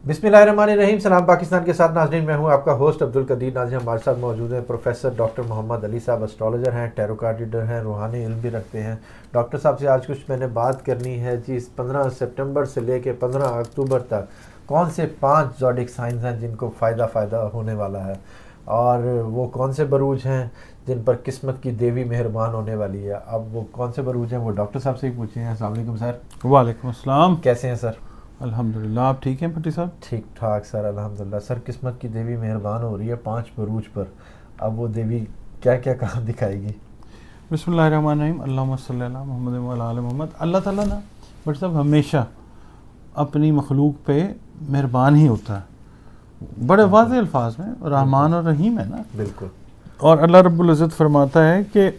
बिस्मिल्लाहिर्रहमानिर्रहीम। सलाम पाकिस्तान के साथ नाज़रीन, मैं हूं आपका होस्ट अब्दुल कदीर नाज़रीन। हमारे साथ मौजूद हैं प्रोफेसर डॉक्टर मोहम्मद अली साहब। एस्ट्रोलॉजर हैं, टैरो कार्ड रीडर हैं, रूहानी इल्म भी रखते हैं। डॉक्टर साहब से आज कुछ मैंने बात करनी है जी। इस 15 सितंबर से लेकर 15 अक्टूबर तक कौन से 5 ज़ोडिक साइंस हैं जिनको फ़ायदा होने वाला है, और वो कौन से बरूज हैं जिन पर किस्मत की देवी मेहरबान होने वाली है। अब वो कौन से बरूज हैं वो डॉक्टर साहब से ही पूछे हैं। अस्सलाम वालेकुम सर। वालेकुम अस्सलाम। कैसे हैं सर? अल्हम्दुलिल्लाह, आप ठीक हैं भट्टी साहब? ठीक ठाक सर, अल्हम्दुलिल्लाह। सर, किस्मत की देवी मेहरबान हो रही है 5 बरूज पर। अब वो देवी क्या क्या काम दिखाएगी? बिस्मिल्लाहिर्रहमानिर्रहीम, अल्लाहुम्मा सल्ली अला मुहम्मद व अला आलि मुहम्मद। अल्लाह ताला ना भट्टी साहब हमेशा अपनी मखलूक पे मेहरबान ही होता है, बड़े वाज़ेह अल्फाज में। रहमान और रहीम है ना। बिल्कुल। और अल्लाह रब्बुल इज़्ज़त फरमाता है कि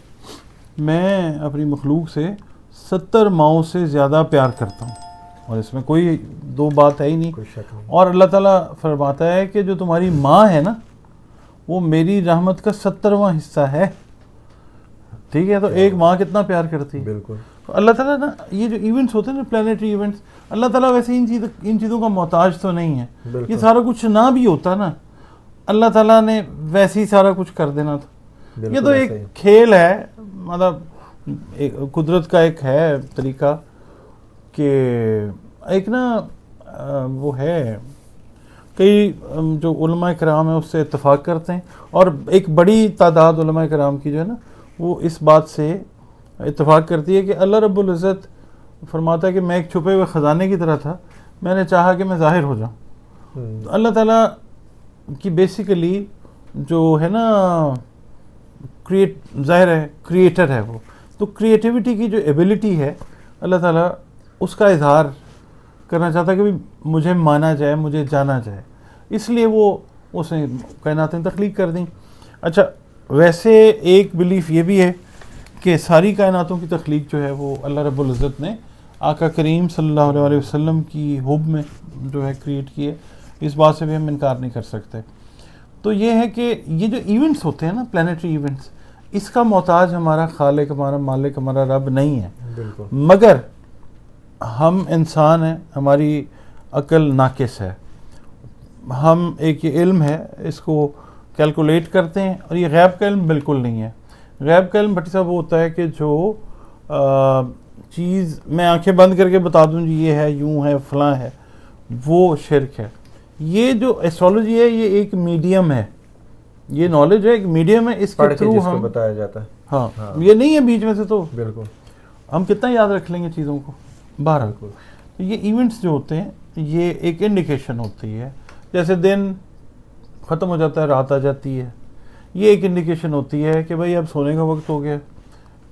मैं अपनी मखलूक से 70 माओं से ज़्यादा प्यार करता हूँ, और इसमें कोई दो बात है ही नहीं। कोई शक नहीं। और अल्लाह ताला फरमाता है कि जो तुम्हारी माँ है ना, वो मेरी रहमत का 70वां हिस्सा है। ठीक है, तो एक माँ कितना प्यार करती है। बिल्कुल। तो अल्लाह ताला ना, ये जो इवेंट्स होते हैं ना, प्लानिटरी इवेंट्स, अल्लाह ताला वैसे इन चीज़ों का मोहताज तो नहीं है। ये सारा कुछ ना भी होता ना, अल्लाह ताला ने वैसे ही सारा कुछ कर देना था। ये तो एक खेल है, मतलब कुदरत का एक है तरीका कि एक ना वो है, कई जो उलमा कराम है उससे इत्तफाक करते हैं, और एक बड़ी तादाद उलमा कराम की जो है ना, वो इस बात से इत्तफाक करती है कि अल्लाह रब्बुल इज़्ज़त फरमाता है कि मैं एक छुपे हुए ख़जाने की तरह था, मैंने चाहा कि मैं ज़ाहिर हो जाऊँ। तो अल्लाह ताला की बेसिकली जो है ना, ज़ाहिर है क्रिएटर है वो, तो क्रिएटिविटी की जो एबिलिटी है अल्लाह ताला उसका इजहार करना चाहता है कि मुझे माना जाए, मुझे जाना जाए, इसलिए वो उसने कायनातें तख्लीक कर दी। अच्छा, वैसे एक बिलीफ ये भी है कि सारी कायनातों की तख्लीक जो है वो अल्लाह रब्बुल इज़्ज़त ने आका करीम सल्लल्लाहु अलैहि वसल्लम की हुब में जो है क्रिएट की है। इस बात से भी हम इनकार नहीं कर सकते। तो ये है कि ये जो इवेंट्स होते हैं ना, प्लानिटरी इवेंट्स, इसका मोहताज हमारा खालिक, हमारा मालिक, हमारा रब नहीं है। बिल्कुल। मगर हम इंसान हैं, हमारी अकल नाकिस है। हम एक ये इल्म है, इसको कैलकुलेट करते हैं, और ये गैब का इल्म बिल्कुल नहीं है। गैब का इल्म भट्टी साहब वो होता है कि जो चीज़ मैं आंखें बंद करके बता दूं जी ये है, यूं है, फलां है, वो शिरक है। ये जो एस्ट्रोलॉजी है ये एक मीडियम है, ये नॉलेज है, एक मीडियम है, इसके थ्रू हम बताया जाता है। हाँ, ये नहीं है बीच में से, तो बिल्कुल हम कितना याद रख लेंगे चीज़ों को। बहरहाल तो ये इवेंट्स जो होते हैं ये एक इंडिकेशन होती है, जैसे दिन ख़त्म हो जाता है, रात आ जाती है, ये एक इंडिकेशन होती है कि भाई अब सोने का वक्त हो गया,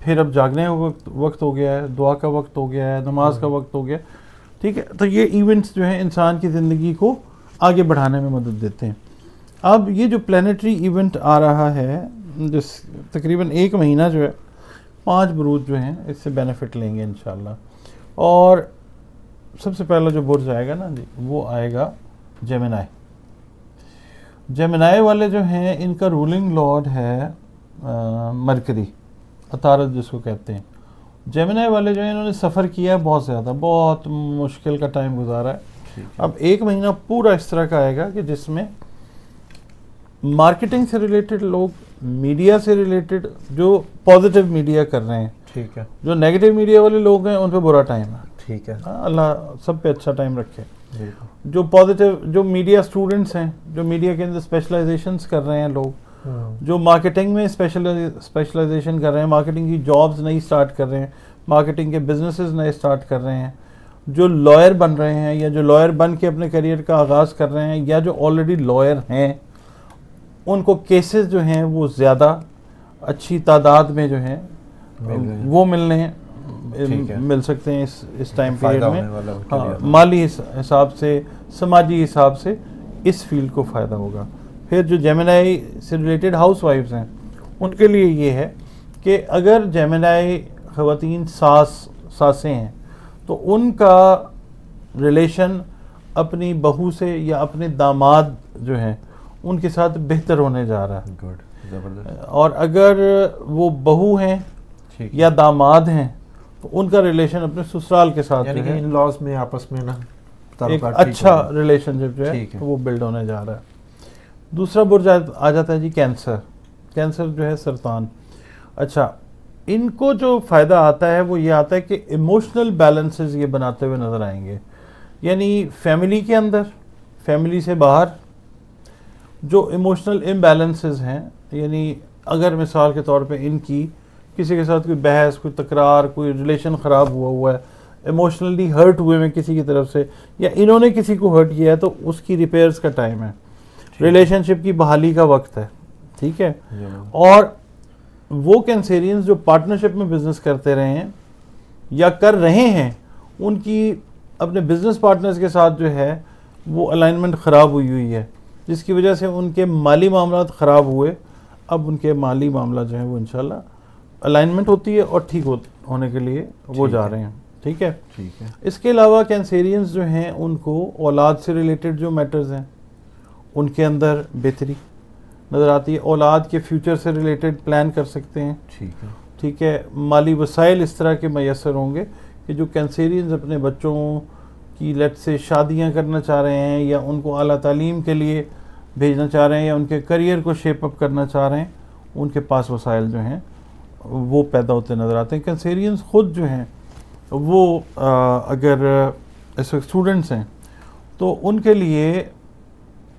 फिर अब जागने का वक्त हो गया है, दुआ का वक्त हो गया है, नमाज का वक्त हो गया। ठीक है, तो ये इवेंट्स जो हैं इंसान की ज़िंदगी को आगे बढ़ाने में मदद देते हैं। अब ये जो प्लानिटरी इवेंट आ रहा है, जिस तकरीबन 1 महीना जो है 5 बुरूज जो हैं इससे बेनिफिट लेंगे इंशाल्लाह। और सबसे पहला जो बुर्ज आएगा ना जी, वो आएगा जेमिनाई। जेमिनाई वाले जो हैं इनका रूलिंग लॉर्ड है मरकरी, अतारद जिसको कहते हैं। जेमिनाई वाले जो हैं इन्होंने सफ़र किया है बहुत ज़्यादा, बहुत मुश्किल का टाइम गुजारा है। अब 1 महीना पूरा इस तरह का आएगा कि जिसमें मार्केटिंग से रिलेटेड लोग, मीडिया से रिलेटेड जो पॉजिटिव मीडिया कर रहे हैं, ठीक है, जो नेगेटिव मीडिया वाले लोग हैं उन पे बुरा टाइम है। ठीक है, अल्लाह सब पे अच्छा टाइम रखे। जो पॉजिटिव, जो मीडिया स्टूडेंट्स हैं, जो मीडिया के अंदर स्पेशलाइजेशंस कर रहे हैं लोग, जो मार्केटिंग में स्पेशलाइजेशन कर रहे हैं, मार्केटिंग की जॉब्स नई स्टार्ट कर रहे हैं, मार्केटिंग के बिजनेसेस नए स्टार्ट कर रहे हैं, जो लॉयर बन रहे हैं या जो लॉयर बन के अपने करियर का आगाज़ कर रहे हैं, या जो ऑलरेडी लॉयर हैं, उनको केसेस जो हैं वो ज़्यादा अच्छी तादाद में जो हैं वो मिल सकते हैं इस टाइम पीरियड में। हाँ, माली हिसाब से, समाजी हिसाब से इस फील्ड को फ़ायदा होगा। फिर जो जेमिनाई से रिलेटेड हाउस वाइफ्स हैं उनके लिए ये है कि अगर जेमिनाई ख़वातीन सासें हैं तो उनका रिलेशन अपनी बहू से या अपने दामाद जो हैं उनके साथ बेहतर होने जा रहा है। गुड, ज़बरदस्त। और अगर वो बहू हैं या दामाद हैं तो उनका रिलेशन अपने ससुराल के साथ, यानी कि इन लॉज में आपस में ना एक अच्छा रिलेशनशिप जो है वो बिल्ड होने जा रहा है। दूसरा बुर्ज आ जाता है जी कैंसर। कैंसर जो है सरतान। अच्छा, इनको जो फ़ायदा आता है वो ये आता है कि इमोशनल बैलेंसेस ये बनाते हुए नज़र आएंगे। यानी फैमिली के अंदर, फैमिली से बाहर जो इमोशनल इम्बैलेंसेस हैं, यानी अगर मिसाल के तौर पे इनकी किसी के साथ कोई बहस, कोई तकरार, कोई रिलेशन ख़राब हुआ है, इमोशनली हर्ट हुए में किसी की तरफ से, या इन्होंने किसी को हर्ट किया है, तो उसकी रिपेयर्स का टाइम है, रिलेशनशिप की बहाली का वक्त है। ठीक है। और वो कैंसेरियंस जो पार्टनरशिप में बिजनेस करते रहे हैं या कर रहे हैं, उनकी अपने बिजनेस पार्टनर्स के साथ जो है वो अलाइनमेंट ख़राब हुई है, जिसकी वजह से उनके माली मामला ख़राब हुए। अब उनके माली मामला जो है वो इंशाल्लाह अलाइनमेंट होती है और ठीक होने के लिए वो जा रहे हैं। ठीक है। ठीक है। इसके अलावा कैंसेरियंस जो हैं उनको औलाद से रिलेटेड जो मैटर्स हैं उनके अंदर बेहतरी नज़र आती है। औलाद के फ्यूचर से रिलेटेड प्लान कर सकते हैं। ठीक है। ठीक है। माली वसाइल इस तरह के मैसर होंगे कि जो कैंसेरियंस अपने बच्चों की लेट से शादियां करना चाह रहे हैं, या उनको आला तालीम के लिए भेजना चाह रहे हैं, या उनके करियर को शेप अप करना चाह रहे हैं, उनके पास वसाइल जो हैं वो पैदा होते नज़र आते हैं। कैंसेरियंस ख़ुद जो हैं वो अगर इस वक्त स्टूडेंट्स हैं तो उनके लिए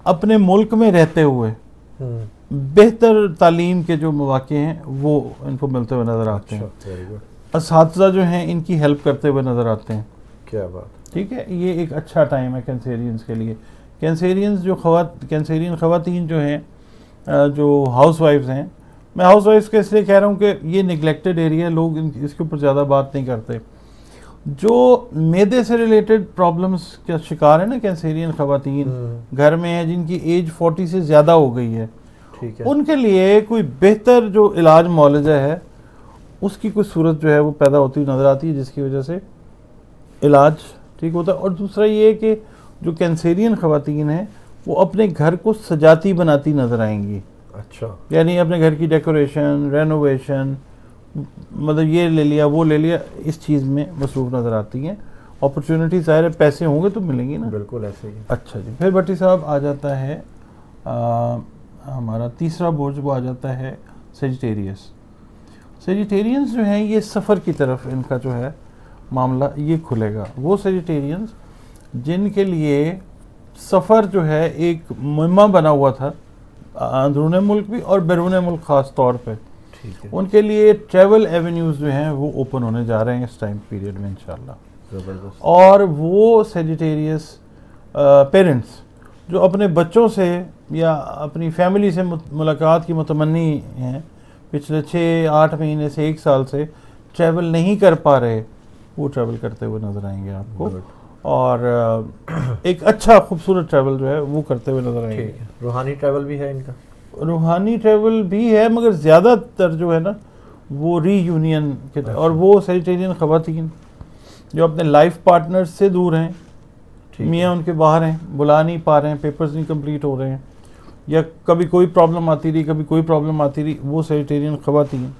अपने मुल्क में रहते हुए बेहतर तालीम के जो मौके हैं वो इनको मिलते हुए नज़र आते हैं। असातिज़ा जो हैं इनकी हेल्प करते हुए नज़र आते हैं। क्या बात। ठीक है। ये एक अच्छा टाइम है कैंसेरियंस के लिए। कैंसेरियंस जो कैंसेरियन ख़वातीन जो हैं, जो हाउस वाइफ्स हैं, मैं हाउस वाइफ्स के इसलिए कह रहा हूँ कि ये निगलेक्टेड एरिया, लोग इसके ऊपर ज़्यादा बात नहीं करते। जो मैदे से रिलेटेड प्रॉब्लम्स का शिकार है ना कैंसेरियन ख़वातीन, घर में है जिनकी एज 40 से ज़्यादा हो गई है, ठीक है, उनके लिए कोई बेहतर जो इलाज मुआलजा है उसकी कोई सूरत जो है वो पैदा होती नज़र आती है, जिसकी वजह से इलाज ठीक होता है। और दूसरा ये है कि जो कैंसेरियन ख़वातीन हैं वो अपने घर को सजाती बनाती नज़र आएंगी। अच्छा। यानी अपने घर की डेकोरेशन, रेनोवेशन, मतलब ये ले लिया वो ले लिया, इस चीज़ में मसरूफ़ नज़र आती हैं। अपॉर्चुनिटी ज़ाहिर है, पैसे होंगे तो मिलेंगी ना। बिल्कुल ऐसे ही। अच्छा जी। फिर भट्टी साहब आ जाता है हमारा तीसरा बुर्ज, वो आ जाता है सेजिटेरियस। सेजिटेरियंस जो हैं ये सफ़र की तरफ इनका जो है मामला ये खुलेगा। वो सेजिटेरियंस जिनके लिए सफ़र जो है एक मुहिम्मा बना हुआ था, अंदरून मुल्क भी और बैरून मुल्क ख़ास तौर पे, ठीक है, उनके लिए ट्रैवल एवेन्यूज़ जो हैं वो ओपन होने जा रहे हैं इस टाइम पीरियड में इंशाल्लाह। ज़बरदस्त। और वो सेजिटेरियस पेरेंट्स जो अपने बच्चों से या अपनी फैमिली से मुलाकात की मुतमन्नी हैं, पिछले 6-8 महीने से 1 साल से ट्रैवल नहीं कर पा रहे, वो ट्रैवल करते हुए नज़र आएंगे आपको। और एक अच्छा खूबसूरत ट्रैवल जो है वो करते हुए नज़र आएंगे। रूहानी ट्रैवल भी है इनका? रूहानी ट्रैवल भी है, मगर ज़्यादातर जो है ना वो रीयूनियन के। और वो सेजिटेरियन ख़वातीन जो अपने लाइफ पार्टनर्स से दूर हैं, मियाँ उनके बाहर हैं, बुला नहीं पा रहे हैं, पेपर्स नहीं कंप्लीट हो रहे हैं, या कभी कोई प्रॉब्लम आती रही, कभी कोई प्रॉब्लम आती रही, वो सेजिटेरियन ख़वातीन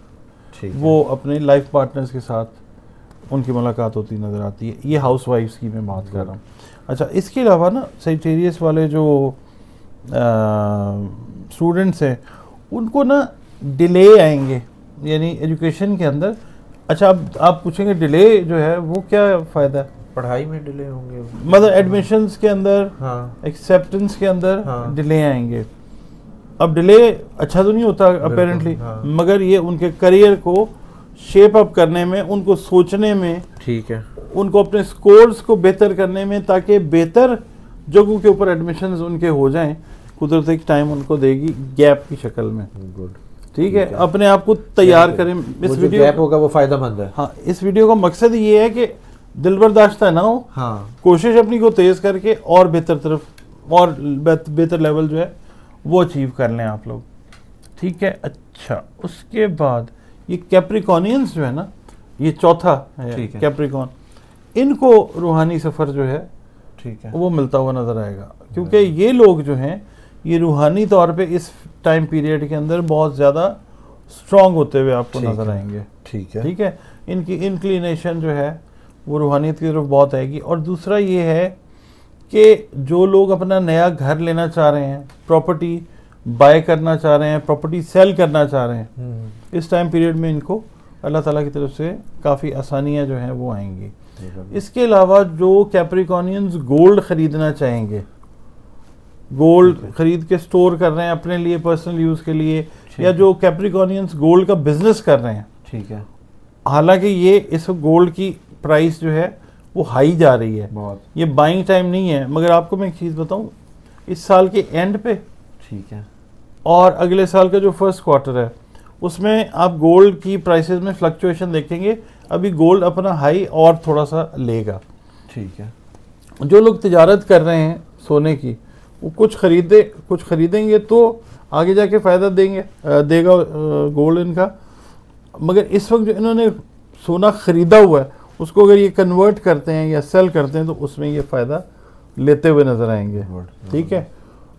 वो अपने लाइफ पार्टनर्स के साथ उनकी मुलाकात होती नज़र आती है। ये हाउस वाइफ्स की मैं बात कर रहा हूँ। अच्छा, इसके अलावा ना सेजिटेरियस वाले जो स्टूडेंट्स हैं उनको ना डिले आएंगे, यानी एजुकेशन के अंदर। अच्छा, अब आप पूछेंगे डिले जो है वो क्या फ़ायदा है? पढ़ाई में डिले होंगे, मतलब एडमिशन्स के अंदर, हाँ, एक्सेप्टेंस के अंदर, हाँ, डिले आएंगे। अब डिले अच्छा तो नहीं होता अपेरेंटली, हाँ, मगर ये उनके करियर को शेप अप करने में, उनको सोचने में, ठीक है, उनको अपने स्कोर्स को बेहतर करने में, ताकि बेहतर जगहों के ऊपर एडमिशन्स उनके हो जाएं, कुदरत एक टाइम उनको देगी गैप की शक्ल में। गुड, ठीक है। अपने आप को तैयार करें। इस वीडियो गैप होगा वो फ़ायदेमंद है। हाँ, इस वीडियो का मकसद ये है कि दिल बर्दाश्त ना हो, हाँ, कोशिश अपनी को तेज़ करके और बेहतर तरफ और बेहतर लेवल जो है वो अचीव कर लें आप लोग। ठीक है। अच्छा, उसके बाद ये कैप्रिकॉनियंस जो है ना, ये चौथा है कैप्रिकॉन, इनको रूहानी सफ़र जो है, ठीक है, वो मिलता हुआ नज़र आएगा, क्योंकि ये लोग जो हैं ये रूहानी तौर पे इस टाइम पीरियड के अंदर बहुत ज़्यादा स्ट्रॉन्ग होते हुए आपको नज़र आएंगे। ठीक है, ठीक है। इनकी इंक्लिनेशन जो है वो रूहानियत की तरफ बहुत आएगी। और दूसरा ये है कि जो लोग अपना नया घर लेना चाह रहे हैं, प्रॉपर्टी बाय करना चाह रहे हैं, प्रॉपर्टी सेल करना चाह रहे हैं, इस टाइम पीरियड में इनको अल्लाह ताला की तरफ से काफ़ी आसानियां जो हैं वो आएंगी। इसके अलावा जो कैप्रिकॉनियंस गोल्ड ख़रीदना चाहेंगे, गोल्ड खरीद के स्टोर कर रहे हैं अपने लिए पर्सनल यूज़ के लिए, या जो कैप्रिकॉनियंस गोल्ड का बिजनेस कर रहे हैं, ठीक है, हालांकि ये इस गोल्ड की प्राइस जो है वो हाई जा रही है बहुत, ये बाइंग टाइम नहीं है। मगर आपको मैं एक चीज़ बताऊं, इस साल के एंड पे, ठीक है, और अगले साल का जो फर्स्ट क्वार्टर है उसमें आप गोल्ड की प्राइसेस में फ्लक्चुएशन देखेंगे। अभी गोल्ड अपना हाई और थोड़ा सा लेगा, ठीक है। जो लोग तिजारत कर रहे हैं सोने की, वो कुछ खरीदेंगे तो आगे जाके फ़ायदा देगा गोल्ड इनका। मगर इस वक्त जो इन्होंने सोना ख़रीदा हुआ है उसको अगर ये कन्वर्ट करते हैं या सेल करते हैं तो उसमें ये फ़ायदा लेते हुए नज़र आएंगे, ठीक है।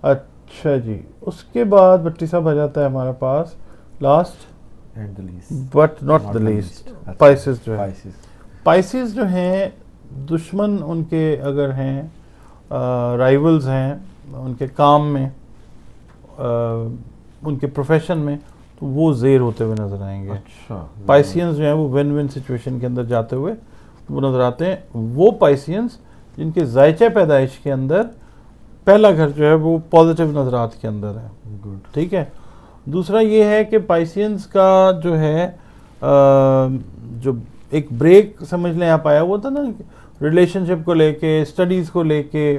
अच्छा जी, उसके बाद भट्टी साहब आ जाता है हमारे पास last and the least but not the least, spices जो है। स्पाइसेस जो हैं दुश्मन उनके अगर हैं, राइवल्स हैं उनके काम में, उनके प्रोफेशन में, तो वो ज़ेर होते हुए नज़र आएंगे। अच्छा, पाइसियंस जो हैं वो विन विन सिचुएशन के अंदर जाते हुए वो नज़र आते हैं। वो पाइसियंस जिनके ज़ायचे पैदाइश के अंदर पहला घर जो है वो पॉजिटिव नज़रात के अंदर है, गुड, ठीक है। दूसरा ये है कि पाइसियंस का जो है जो एक ब्रेक समझ लें आप, आया हुआ था ना रिलेशनशिप को लेके, स्टडीज़ को लेके,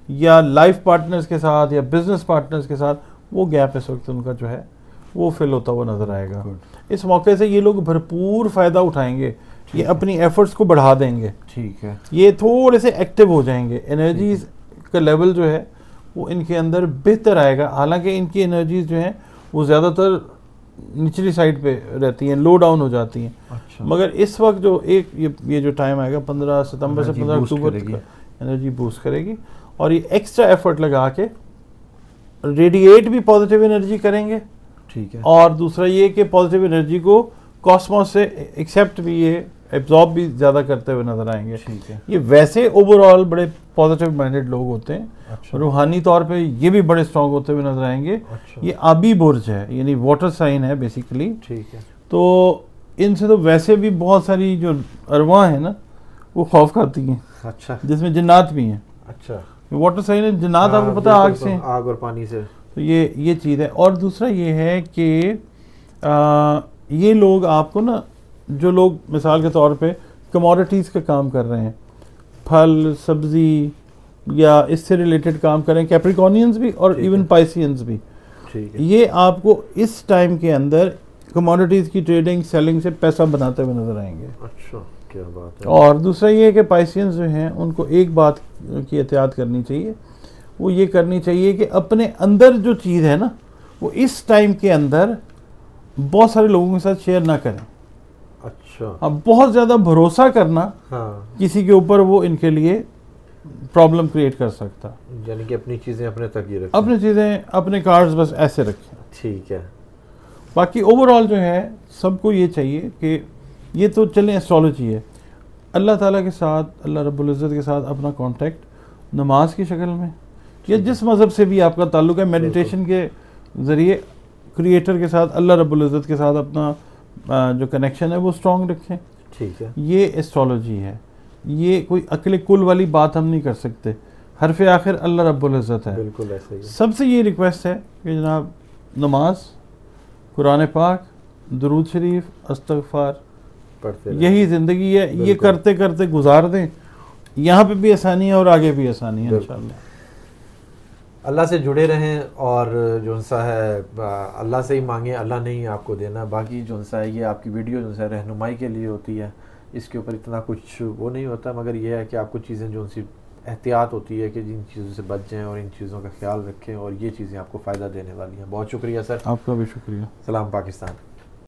या लाइफ पार्टनर्स के साथ या बिजनेस पार्टनर्स के साथ, वो गैप इस वक्त उनका जो है वो फिल होता हुआ नज़र आएगा। इस मौके से ये लोग भरपूर फ़ायदा उठाएंगे, ये अपनी एफर्ट्स को बढ़ा देंगे, ठीक है, ये थोड़े से एक्टिव हो जाएंगे, एनर्जीज का लेवल जो है वो इनके अंदर बेहतर आएगा। हालांकि इनकी एनर्जीज जो हैं वो ज़्यादातर निचली साइड पे रहती हैं, लो डाउन हो जाती हैं। अच्छा। मगर इस वक्त जो ये जो टाइम आएगा 15 सितंबर से 15 अक्टूबर तक एनर्जी बूस्ट करेगी, और ये एक्स्ट्रा एफर्ट लगा के रेडिएट भी पॉजिटिव एनर्जी करेंगे, ठीक है। और दूसरा ये कि पॉजिटिव एनर्जी को कॉस्मोस से एक्सेप्ट भी, ये एब्जॉर्ब भी ज़्यादा करते हुए नजर आएंगे, ठीक है। ये वैसे ओवरऑल बड़े पॉजिटिव माइंडेड लोग होते हैं। अच्छा। रूहानी तौर पे ये भी बड़े स्ट्रॉन्ग होते हुए नजर आएंगे। अच्छा। ये आबी बुर्ज है, यानी वाटर साइन है बेसिकली, ठीक है। तो इनसे तो वैसे भी बहुत सारी जो अरवाह है ना वो खौफ खाती हैं। अच्छा। जिसमें जन्नात भी हैं। अच्छा। वाटर साइन है, जन्नात आपको पता है आग से, आग और पानी से, तो ये चीज़ है। और दूसरा ये है कि ये लोग आपको ना, जो लोग मिसाल के तौर पे कमोडिटीज़ का काम कर रहे हैं, फल सब्ज़ी या इससे रिलेटेड काम कर रहे हैं, कैप्रिकॉनियंस भी और इवन पाइसियंस भी, ठीक है, ये आपको इस टाइम के अंदर कमोडिटीज़ की ट्रेडिंग सेलिंग से पैसा बनाते हुए नजर आएंगे। अच्छा, क्या बात है। और दूसरा ये है कि पाइसियंस जो हैं उनको एक बात की एहतियात करनी चाहिए, वो ये करनी चाहिए कि अपने अंदर जो चीज़ है ना वो इस टाइम के अंदर बहुत सारे लोगों के साथ शेयर ना करें। अच्छा। अब बहुत ज़्यादा भरोसा करना, हाँ, किसी के ऊपर वो इनके लिए प्रॉब्लम क्रिएट कर सकता, यानी कि अपनी चीज़ें अपने तक ही रखें, अपनी चीज़ें अपने कार्ड्स बस ऐसे रखें, ठीक है। बाकी ओवरऑल जो है सबको ये चाहिए कि ये तो चलें एस्ट्रोलॉजी है, अल्लाह ताला के साथ, अल्लाह रब्बुल इज़्ज़त के साथ अपना कांटेक्ट नमाज की शक्ल में या जिस मज़हब से भी आपका ताल्लुक़ है, मेडिटेशन के ज़रिए क्रिएटर के साथ, अल्लाह रब्बुल इज़्ज़त के साथ अपना जो कनेक्शन है वो स्ट्रॉन्ग रखें, ठीक है। ये एस्ट्रोलॉजी है, ये कोई अक्ल कुल वाली बात हम नहीं कर सकते, हरफ आखिर अल्लाह रब्बुल इज़्ज़त है, बिल्कुल ऐसे ही। सबसे ये रिक्वेस्ट है कि जनाब नमाज, कुरान पाक, दुरूद शरीफ, इस्तग़फ़ार पढ़ते, यही ज़िंदगी है, ये करते करते गुजार दें। यहाँ पे भी आसानी है और आगे भी आसानी है इंशाअल्लाह। अल्लाह से जुड़े रहें और जो सा है अल्लाह से ही मांगें, अल्लाह ने ही आपको देना। बाकी जो सा है ये आपकी वीडियो जो सा रहनुमाई के लिए होती है, इसके ऊपर इतना कुछ वो नहीं होता, मगर ये है कि आपको चीज़ें जो सी एहतियात होती है कि जिन चीज़ों से बच जाएँ और इन चीज़ों का ख्याल रखें, और ये चीज़ें आपको फ़ायदा देने वाली हैं। बहुत शुक्रिया सर। आपका भी शुक्रिया। सलाम पाकिस्तान।